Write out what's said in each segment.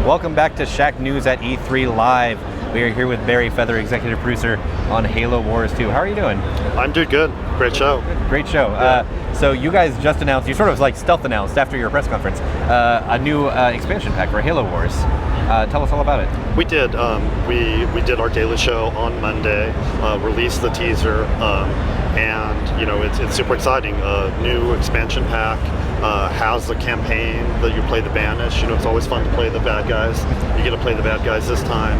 Welcome back to Shacknews at E3 Live. We are here with Barry Feather, executive producer on Halo Wars 2. How are you doing? I'm doing good. Great show. Great show. Yeah. So you guys just announced, you sort of like stealth announced after your press conference, a new expansion pack for Halo Wars. Tell us all about it. We did. We did our daily show on Monday, released the teaser, and it's super exciting. New expansion pack has the campaign that you play the Banished. It's always fun to play the bad guys. You get to play the bad guys this time.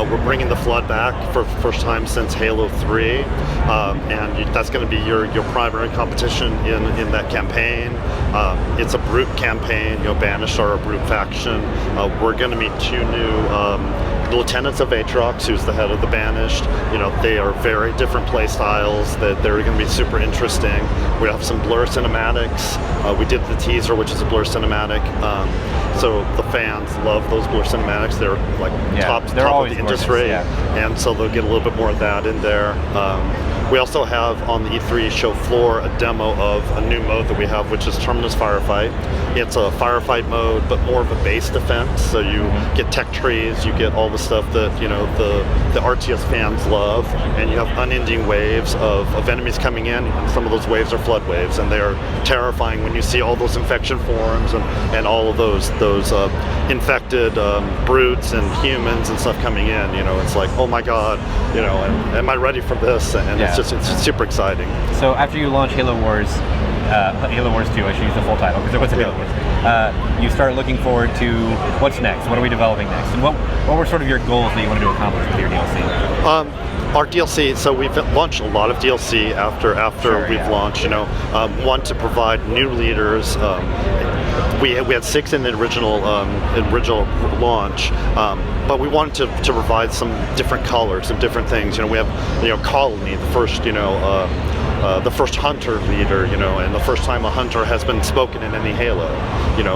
We're bringing the Flood back for the first time since Halo 3, and that's going to be your primary competition in that campaign. It's a brute campaign. Banished are a brute faction. We're going to meet two new lieutenants of Aatrox, who's the head of the Banished. They are very different play styles that they're going to be super interesting. We have some blur cinematics. We did the teaser, which is a blur cinematic. So the fans love those blur cinematics. They're like top of the industry, and so they'll get a little bit more of that in there. We also have on the E3 show floor a demo of a new mode that we have, which is Terminus Firefight. It's a firefight mode, but more of a base defense. So you get tech trees, you get all the stuff that the RTS fans love, and you have unending waves of enemies coming in. And some of those waves are flood waves, and they're terrifying when you see all those infection forms and all of those infected brutes and humans and stuff coming in. It's like, oh my god, am I ready for this? And it's super exciting. So after you launch Halo Wars 2, I should use the full title because it was Halo Wars. You start looking forward to what's next. What are we developing next? And what were sort of your goals that you wanted to accomplish with your DLC? Our DLC, so we've launched a lot of DLC after we've launched. One, to provide new leaders. We had 6 in the original launch, but we wanted to provide some different colors, some different things. We have Colony, the first hunter leader, and the first time a hunter has been spoken in any Halo.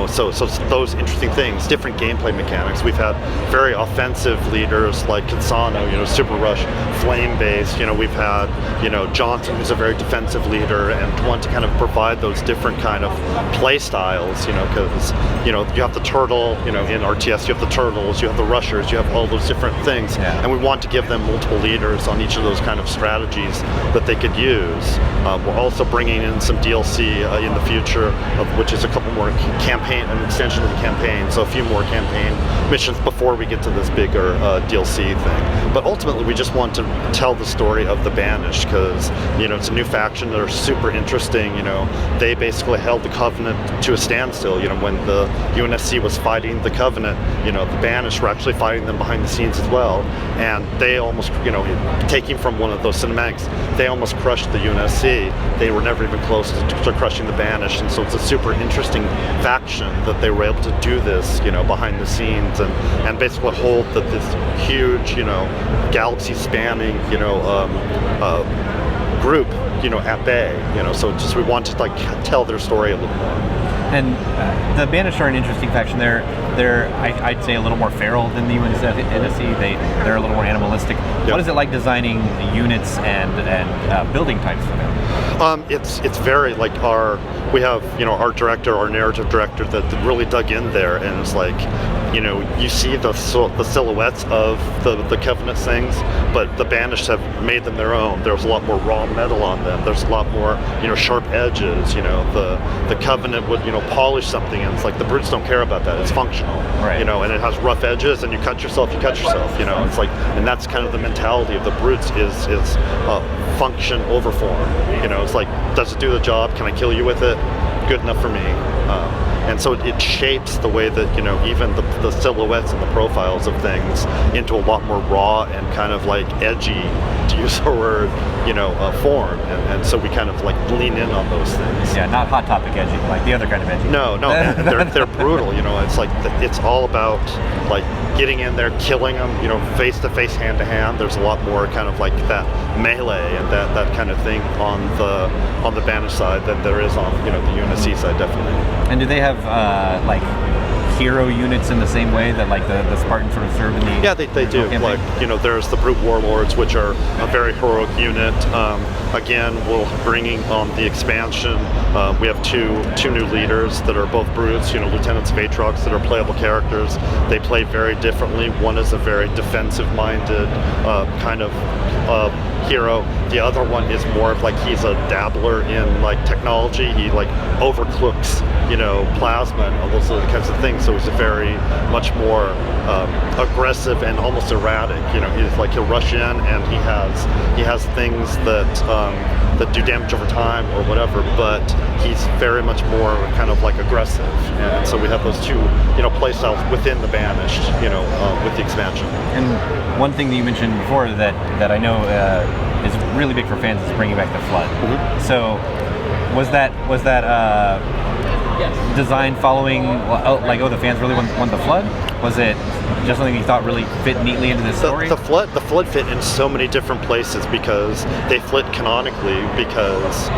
So those interesting things, different gameplay mechanics. We've had very offensive leaders like Katsano, Super Rush, flame-based. We've had Johnson, who's a very defensive leader, and want to kind of provide those different kind of play styles. Because you have the turtle, in RTS you have the turtles, you have the rushers, you have all those different things, and we want to give them multiple leaders on each of those kind of strategies that they could use. We're also bringing in some DLC in the future, which is a couple more an extension of the campaign, so a few more campaign missions before we get to this bigger DLC thing. But ultimately, we just want to tell the story of the Banished, because it's a new faction that are super interesting. They basically held the Covenant to a standstill. When the UNSC was fighting the Covenant, the Banished were actually fighting them behind the scenes as well, and they almost, taking from one of those cinematics, they almost crushed the UNSC. They were never even close to crushing the Banished, and so it's a super interesting faction that they were able to do this, behind the scenes, and basically hold this huge, galaxy-spanning, group, at bay. So just we want to tell their story a little more. And the Banished are an interesting faction. They're I'd say a little more feral than the UNSC. They're a little more animalistic. Yep. What is it like designing units and building types for them? It's very like we have our director, our narrative director that really dug in there, and it's like you see the silhouettes of the Covenant things, but the Banished have made them their own. There's a lot more raw metal on them. There's a lot more sharp edges. The Covenant would polish something, and it's like the brutes don't care about that. It's functional, right? And it has rough edges, and you cut yourself. It's like, and that's kind of the mentality of the brutes is function over form. It's like, does it do the job? Can I kill you with it? Good enough for me. And so it shapes the way that even the silhouettes and the profiles of things into a lot more raw and kind of like edgy, to use the word, form. And so we kind of like lean in on those things. Yeah, not Hot Topic edgy, like the other kind of edgy. No, they're brutal. It's like it's all about like getting in there, killing them, face to face, hand to hand. There's a lot more kind of like that melee and that kind of thing on the Banished side than there is on the UNSC side, definitely. And do they have like hero units in the same way that like the Spartans sort of serve in the they do. campaign? Like, there's the Brute Warlords, which are a very heroic unit. Again, we're bringing on the expansion. We have two new leaders that are both brutes, lieutenants of Aatrox, that are playable characters. They play very differently. One is a very defensive-minded kind of hero. The other one is more of like he's a dabbler in like technology. He like overclocks, plasma and all those other kinds of things. So he's a very much more aggressive and almost erratic. He's like he'll rush in and he has things that do damage over time or whatever, but he's very much more kind of like aggressive. And so we have those two, play styles within the Banished, with the expansion. And one thing that you mentioned before that I know is really big for fans is bringing back the Flood. Mm-hmm. So was that design following the fans really want the Flood? Was it just something you thought really fit neatly into the story? The Flood fit in so many different places because they fit canonically because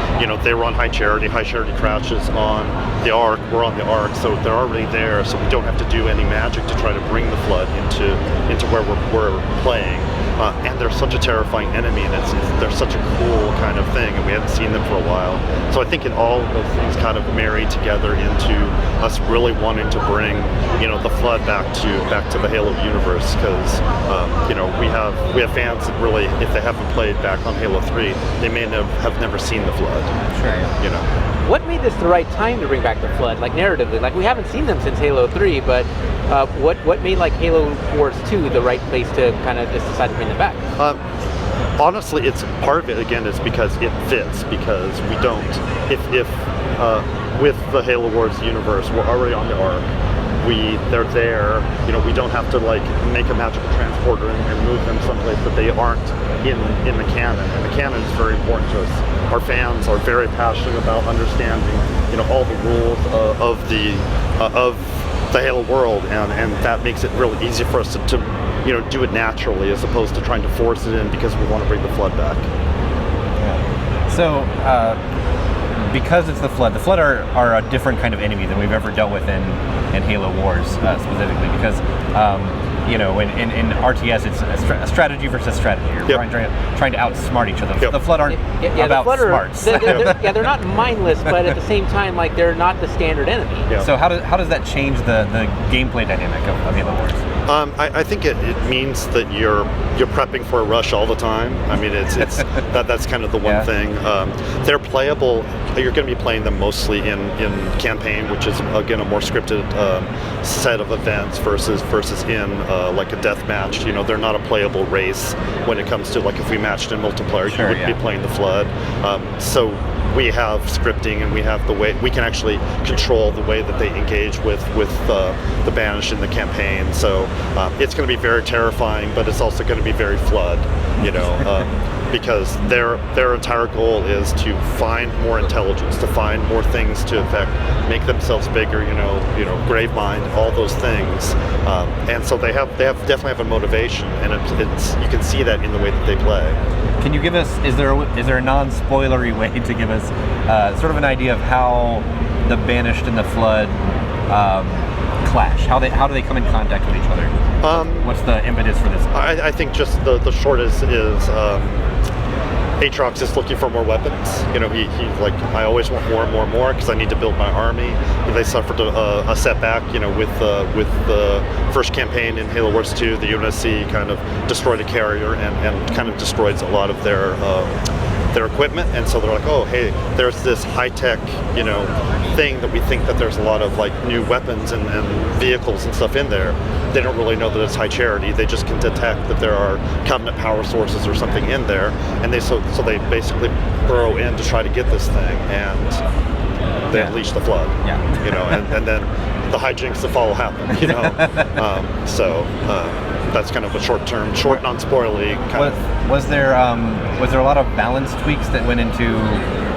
they run High Charity. High Charity crashes on the Ark. We're on the Ark, so they're already there. So we don't have to do any magic to try to bring the Flood into where we're playing. And they're such a terrifying enemy, and they're such a cool kind of thing, and we hadn't seen them for a while. So I think in all of those things kind of married together into us really wanting to bring, the Flood back to the Halo universe, because we have fans that really, if they haven't played back on Halo 3, they may have never seen the Flood. Sure. What made this the right time to bring back the Flood, like narratively? Like, we haven't seen them since Halo 3, but what made like Halo Wars 2 the right place to kind of just decide to bring them back? Honestly, it's part of it again is because it fits, because we don't, if with the Halo Wars universe, we're already on the Ark. They're there, we don't have to like make a magical transporter and move them someplace that they aren't in the canon. And the canon is very important to us. Our fans are very passionate about understanding, all the rules of the Halo world, and that makes it really easy for us to do it naturally as opposed to trying to force it in because we want to bring the Flood back. Yeah. So, because it's the Flood are a different kind of enemy than we've ever dealt with in Halo Wars specifically, because in RTS it's a strategy versus strategy. You're trying to outsmart each other. Yep. The Flood aren't about smarts. They're not mindless, but at the same time, like, they're not the standard enemy. Yeah. So how does that change the gameplay dynamic of Halo Wars? I think it means that you're prepping for a rush all the time. I mean, it's that's kind of the one thing. They're playable. You're going to be playing them mostly in campaign, which is again a more scripted set of events versus in like a death match. They're not a playable race when it comes to like if we matched in multiplayer, you wouldn't be playing the Flood. So we have scripting, and we have the way we can actually control the way that they engage with the Banished in the campaign. So it's going to be very terrifying, but it's also going to be very Flood, because their entire goal is to find more intelligence, to find more things to affect, make themselves bigger, Gravemind, all those things, and so they definitely have a motivation, and it's you can see that in the way that they play. Can you give us, is there a non-spoilery way to give us sort of an idea of how the Banished and the Flood clash? How do they come in contact with each other? What's the impetus for this? I think just the shortest is Aatrox is looking for more weapons. He's like, I always want more and more and more because I need to build my army. They suffered a setback, with the first campaign in Halo Wars 2. The UNSC kind of destroyed a carrier and kind of destroyed a lot of their equipment, and so they're like, oh, hey, there's this high-tech, thing that we think that there's a lot of like new weapons and vehicles and stuff in there. They don't really know that it's High Charity. They just can detect that there are Covenant power sources or something in there, and they they basically burrow in to try to get this thing, and they unleash the Flood. And then the hijinks that follow happen. That's kind of a short non-spoilery kind of. Was there a lot of balance tweaks that went into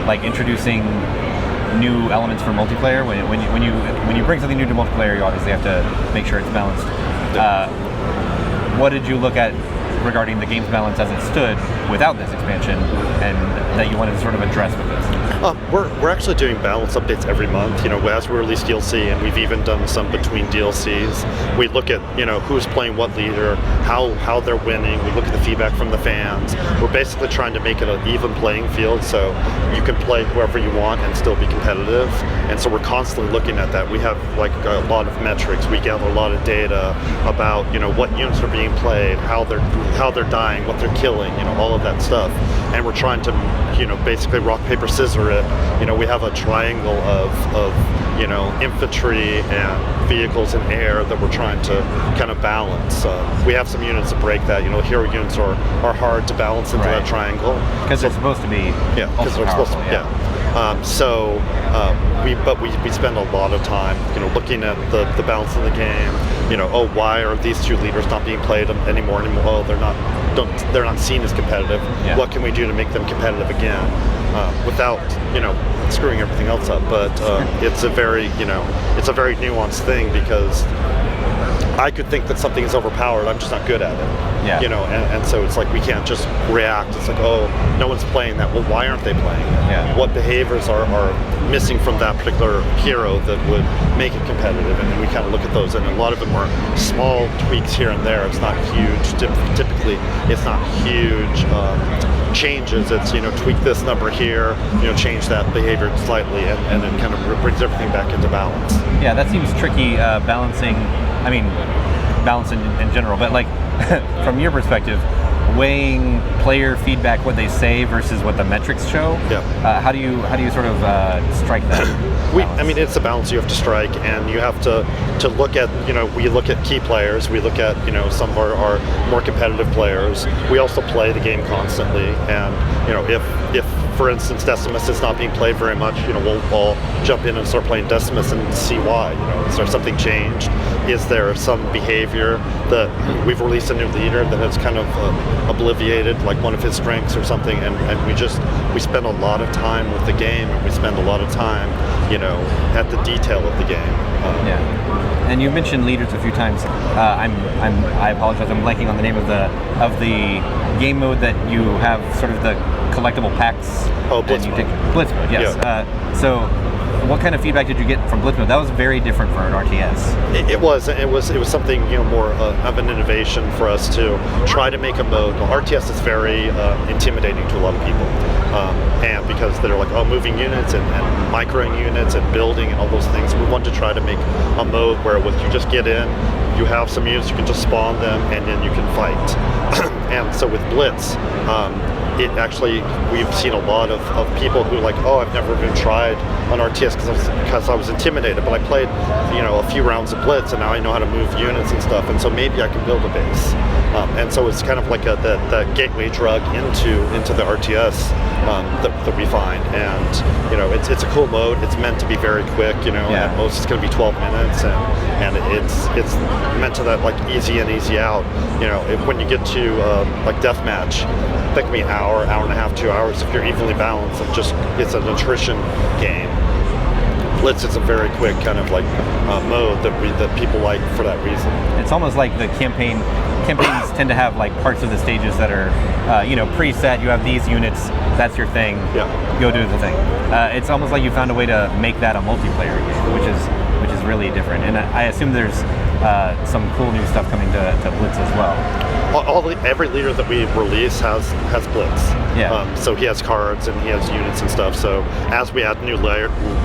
like introducing new elements for multiplayer? When you bring something new to multiplayer, you obviously have to make sure it's balanced. What did you look at regarding the game's balance as it stood without this expansion, and that you wanted to sort of address with this? We're actually doing balance updates every month. As we release DLC, and we've even done some between DLCs. We look at who's playing what leader, how they're winning. We look at the feedback from the fans. We're basically trying to make it an even playing field, so you can play whoever you want and still be competitive. And so we're constantly looking at that. We have like a lot of metrics. We gather a lot of data about what units are being played, how they're dying, what they're killing, all of that stuff. And we're trying to basically rock paper scissors it. We have a triangle of infantry and vehicles in air that we're trying to kind of balance. We have some units that break that. Hero units are hard to balance into that triangle because they're supposed to be because they're supposed to we spend a lot of time looking at the balance of the game. Why are these two leaders not being played anymore? Oh, they're not seen as competitive. What can we do to make them competitive again without screwing everything else up? But it's a very nuanced thing, because I could think that something is overpowered. I'm just not good at it. And so it's like we can't just react. It's like, oh, no one's playing that. Well, why aren't they playing it? What behaviors are missing from that particular hero that would make it competitive? And then we kind of look at those, and a lot of them are small tweaks here and there. It's not huge. Typically, it's not huge changes. It's tweak this number here, change that behavior slightly, and then kind of brings everything back into balance. Yeah, that seems tricky. Balancing. I mean, balance in general, but like from your perspective, weighing player feedback, what they say versus what the metrics show. How do you sort of strike that? It's a balance you have to strike, and you have to look at we look at key players, we look at some of our more competitive players. We also play the game constantly, and if for instance Decimus is not being played very much, we'll all jump in and start playing Decimus and see why. Is there something changed? Is there some behavior that we've released a new leader that has kind of obliviated like one of his strengths or something, and we spend a lot of time with the game, and we spend a lot of time at the detail of the game. And you mentioned leaders a few times. I apologize. I'm blanking on the name of the game mode that you have, sort of the collectible packs. Oh, Blitz mode. Blitz mode, yes. So, what kind of feedback did you get from Blitz mode? That was very different for an RTS. It was something more of an innovation for us to try to make a mode. Well, RTS is very intimidating to a lot of people, and because they're like, moving units and microing units and building and all those things. We wanted to try to make a mode where you just get in, you have some units, you can just spawn them, and then you can fight. And so with Blitz, we've seen a lot of people who I've never even tried on RTS because I was intimidated, but I played a few rounds of Blitz, and now I know how to move units and stuff, and so maybe I can build a base. And so it's kind of like the gateway drug into the RTS that we find, and it's a cool mode. It's meant to be very quick, at most it's going to be 12 minutes, and it's meant to that easy in, easy out. When you get to deathmatch, that can be an hour and a half, 2 hours if you're evenly balanced. It's an attrition game. Blitz is a very quick kind of mode that people like for that reason. It's almost like the campaigns tend to have parts of the stages that are preset. You have these units, that's your thing. Go do the thing. It's almost like you found a way to make that a multiplayer game, which is really different. And I assume there's some cool new stuff coming to Blitz as well. Every leader that we release has Blitz. So he has cards and he has units and stuff. So as we add new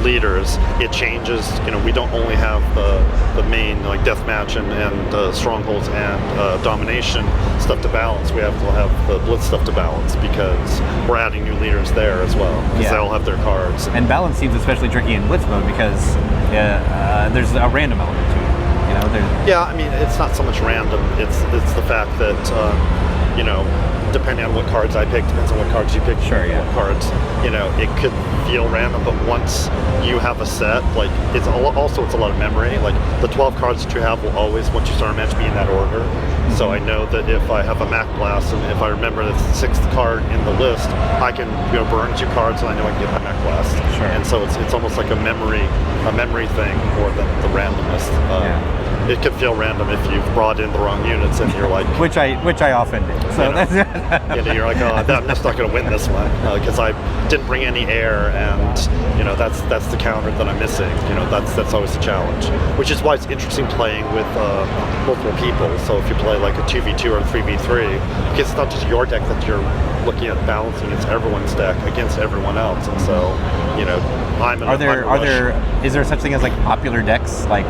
leaders, it changes. We don't only have the main deathmatch and strongholds and domination stuff to balance. We have to have the Blitz stuff to balance, because we're adding new leaders there as well, because they all have their cards. And balance seems especially tricky in Blitz mode, because there's a random element to it. It's not so much random. It's the fact that depending on what cards I pick, depends on what cards you pick. What cards, it could feel random, but once you have a set, it's a lot of memory. The 12 cards that you have will always, once you start a match, be in that order. So I know that if I have a Mac Blast, and if I remember the 6th card in the list, I can burn 2 cards, and I know I can get my Mac Blast. And so it's almost like a memory thing more than the randomness. it could feel random if you've brought in the wrong units and you're like, which I often do. So you're like, oh, I'm just not going to win this one because I didn't bring any air, and that's the counter that I'm missing. That's always the challenge, which is why it's interesting playing with multiple people. So if you play like a 2v2 or a 3v3, because it's not just your deck that you're looking at balancing, it's everyone's deck against everyone else, and so is there such thing as like popular decks? Like,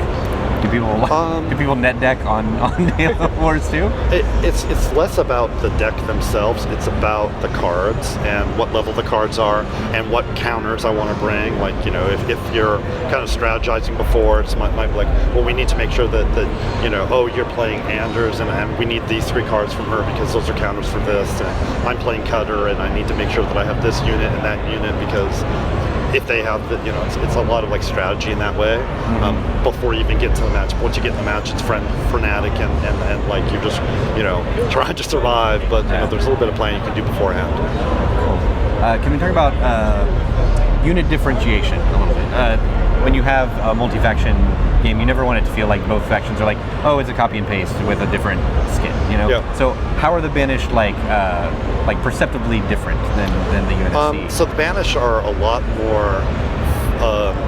do people net deck on Halo Wars 2? It's less about the deck themselves. It's about the cards and what level the cards are and what counters I want to bring. Like, if you're kind of strategizing before, it's might be like, well, we need to make sure that oh, you're playing Anders and we need these 3 cards from her because those are counters for this. And I'm playing Cutter and I need to make sure that I have this unit and that unit because if they have it's a lot of like strategy in that way before you even get to the match. Once you get in the match, it's frenetic and like you're just trying to survive, but there's a little bit of planning you can do beforehand. Cool. Can we talk about unit differentiation a little bit? When you have a multi-faction game, you never want it to feel like both factions are like, oh, it's a copy and paste with a different skin, Yeah. So how are the Banished like perceptibly different than the UNSC? So the Banished are a lot more,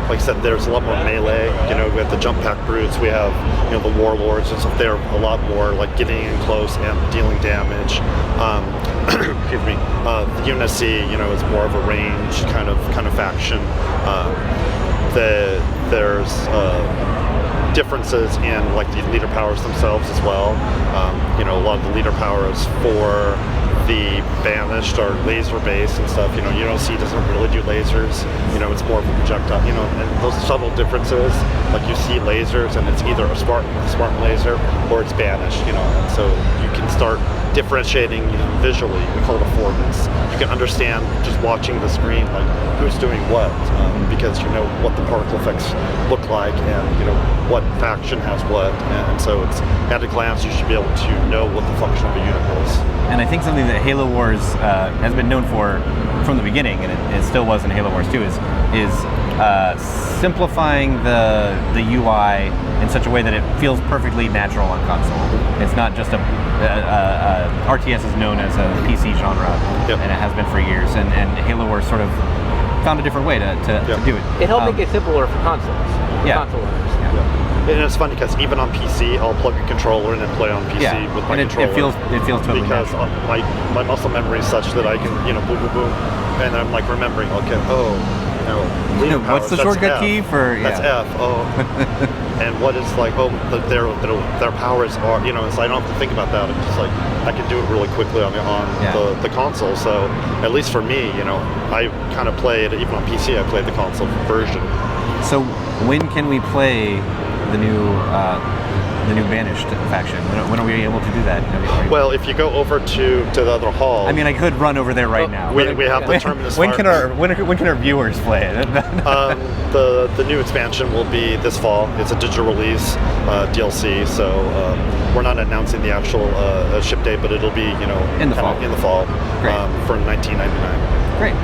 like I said, there's a lot more melee. We have the jump pack brutes, we have the warlords and stuff. They're a lot more like getting in close and dealing damage. Excuse me. The UNSC, is more of a range kind of faction. There's differences in like the leader powers themselves as well. A lot of the leader powers for the Banished are laser based and stuff. UNSC doesn't really do lasers. It's more of a projectile. And those subtle differences, like you see lasers and it's either a Spartan laser or it's Banished. And so you can start differentiating visually. We call it affordance. You can understand just watching the screen like who's doing what because what the particle effects look like and what faction has what, and so it's at a glance you should be able to know what the function of a unit is. And I think something that Halo Wars has been known for from the beginning, and it still was in Halo Wars 2, is simplifying the UI in such a way that it feels perfectly natural on console. It's not just RTS is known as a PC genre, and it has been for years, and Halo Wars sort of found a different way to do it. It helped make it simpler for consoles, console owners. And it's funny because even on PC, I'll plug a controller in and play on PC with my controller. It feels totally because natural. my muscle memory is such that I can boom boom boom, and I'm like remembering. Okay, what's the shortcut key for? That's F. Oh, and what is like? Oh, their powers are. So I don't have to think about that. It's just like I can do it really quickly on the console. So at least for me, I kind of played even on PC. I played the console version. So when can we play the new Banished faction? When are we able to do that? Well, if you go over to the other hall. I mean, I could run over there right now. We have the Terminus Firefight. When can our viewers play it? The new expansion will be this fall. It's a digital release DLC, so we're not announcing the actual ship date, but it'll be in the fall. In the fall for $19.99. Great.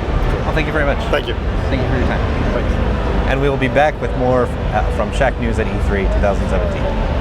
Well, thank you very much. Thank you. Thank you for your time. Thanks. And we will be back with more from Shacknews at E3 2017.